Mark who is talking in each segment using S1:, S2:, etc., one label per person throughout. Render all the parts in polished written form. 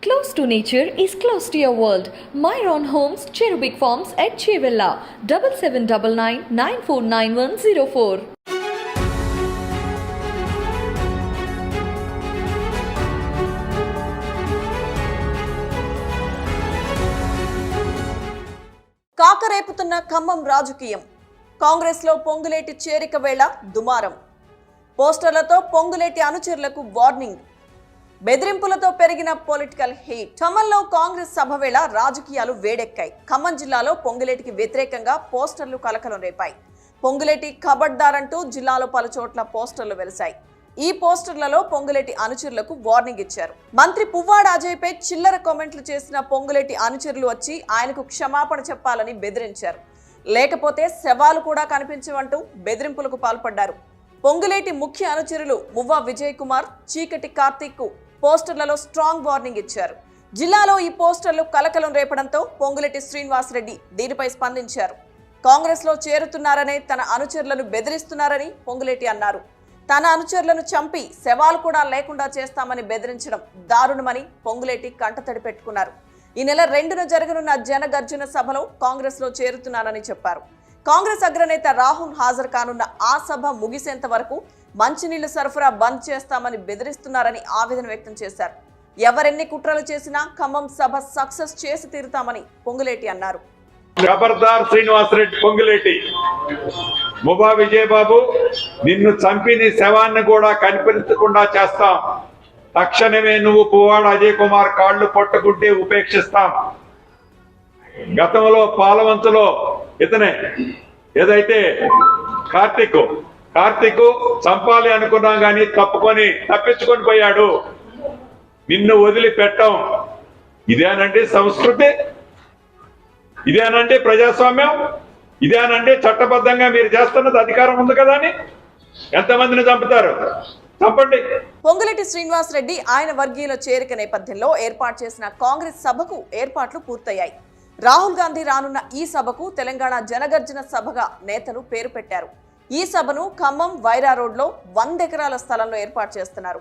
S1: Close to nature is close to your world. Myron Homes, Cherubic Farms at Chevilla, 7799 949104.
S2: కాకరేపుతున్న Khammam రాజకీయం. కాంగ్రెస్ లో పొంగులేటి చేరిక వేళ దుమారం. పోస్టర్లతో పొంగులేటి అనుచరులకు వార్నింగ్. బెదిరింపులతో పెరిగిన పొలిటికల్ హీట్. ఖమ్మంలో కాంగ్రెస్ సభ వేళ రాజకీయాలు వేడెక్కాయి. ఖమ్మం జిల్లాలో పొంగులేటికి వ్యతిరేకంగా పోస్టర్లు కలకలం రేపాయి. పొంగులేటి ఖబర్దార్ అంటూ జిల్లాలో పలుచోట్ల పోస్టర్లు వెలిశాయి. ఈ పోస్టర్లలో పొంగులేటి అనుచరులకు వార్నింగ్ ఇచ్చారు. మంత్రి పువ్వాడ అజయ్పై చిల్లర కామెంట్లు చేసిన పొంగులేటి అనుచరులు వచ్చి ఆయనకు క్షమాపణ చెప్పాలని బెదిరించారు. లేకపోతే శవాలు కూడా కనిపించవంటూ బెదిరింపులకు పాల్పడ్డారు. పొంగులేటి ముఖ్య అనుచరులు మువ్వ విజయ్ కుమార్, చీకటి కార్తీక్ కు పోస్టర్లలో స్ట్రాంగ్ వార్నింగ్ ఇచ్చారు. జిల్లాలో ఈ పోస్టర్లు కలకలం రేపడంతో పొంగులేటి శ్రీనివాసరెడ్డి దీనిపై స్పందించారు. కాంగ్రెస్ లో చేరుతున్నారనే తన అనుచరులను బెదిరిస్తున్నారని పొంగులేటి అన్నారు. తన అనుచరులను చంపి శవాలు కూడా లేకుండా చేస్తామని బెదిరించడం దారుణమని పొంగులేటి కంటతడి పెట్టుకున్నారు. ఈ నెల 2న జరగనున్న జనగర్జన సభలో కాంగ్రెస్ లో చేరుతున్నానని చెప్పారు. కాంగ్రెస్ అగ్రనేత రాహుల్ హాజరు కానున్న ఆ సభ ముగిసేంత వరకు మంచినీళ్లు సరఫరా బంద్ చేస్తామని బెదిరిస్తున్నారని ఆవేదన వ్యక్తం చేశారు. ఎవరెన్ని కుట్రలు చేసినా ఖమ్మం సభ సక్సెస్ చేసి తీరుతామని పొంగులేటి అన్నారు.
S3: ఖబర్దార్ శ్రీనివాసరెడ్డి పొంగులేటి, ముబా విజయబాబు, నిన్ను చంపి నీ శవాన్ని కూడా కనిపించకుండా చేస్తాం. తక్షణమే నువ్వు పువ్వాడ అజయ్ కుమార్ కాళ్ళు పట్టుకుంటే ఉపేక్షిస్తాం. గతంలో పాలవంతులో ఇతనే ఏదైతే కార్తీక్ చంపాలి అనుకున్నాం కానీ తప్పించుకొని పోయాడు. నిన్ను వదిలిపెట్టాం. ఇదేనండి సంస్కృతి, ఇదేనండి ప్రజాస్వామ్యం, ఇదేనండి చట్టబద్ధంగా మీరు చేస్తున్నది అధికారం ఉంది కదా అని ఎంతమందిని చంపుతారు? చంపండి.
S2: పొంగులేటి శ్రీనివాసరెడ్డి ఆయన వర్గీయుల చేరిక నేపథ్యంలో ఏర్పాటు చేసిన కాంగ్రెస్ సభకు ఏర్పాట్లు పూర్తయ్యాయి. రాహుల్ గాంధీ రానున్న ఈ సభకు తెలంగాణ జనగర్జన సభగా నేతలు పేరు పెట్టారు. ఈ సభను ఖమ్మం వైరా రోడ్లో 100 ఎకరాల స్థలంలో ఏర్పాటు చేస్తున్నారు.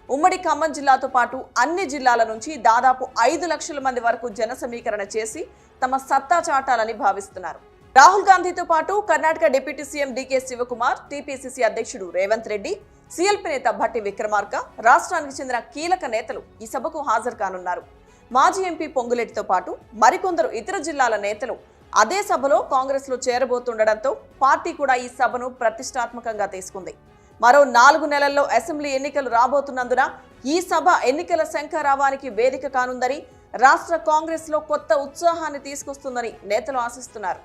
S2: ఉమ్మడి ఖమ్మం జిల్లాతో పాటు అన్ని జిల్లాల నుంచి దాదాపు 5 లక్షల మంది వరకు జన సమీకరణ చేసి తమ సత్తా చాటాలని భావిస్తున్నారు. రాహుల్ గాంధీతో పాటు Karnataka deputy CM DK Shivakumar, TPCC అధ్యక్షుడు రేవంత్ రెడ్డి, సీఎల్పీ నేత భట్టి విక్రమార్క, రాష్ట్రానికి చెందిన కీలక నేతలు ఈ సభకు హాజరు కానున్నారు. మాజీ ఎంపీ పొంగులేటితో పాటు మరికొందరు ఇతర జిల్లాల నేతలు అదే సభలో కాంగ్రెస్ లో చేరబోతుండటంతో పార్టీ కూడా ఈ సభను ప్రతిష్టాత్మకంగా తీసుకుంది. మరో 4 నెలల్లో అసెంబ్లీ ఎన్నికలు రాబోతున్నందున ఈ సభ ఎన్నికల శంఖారావానికి వేదిక కానుందని, రాష్ట్ర కాంగ్రెస్ లో కొత్త ఉత్సాహాన్ని తీసుకొస్తుందని నేతలు ఆశిస్తున్నారు.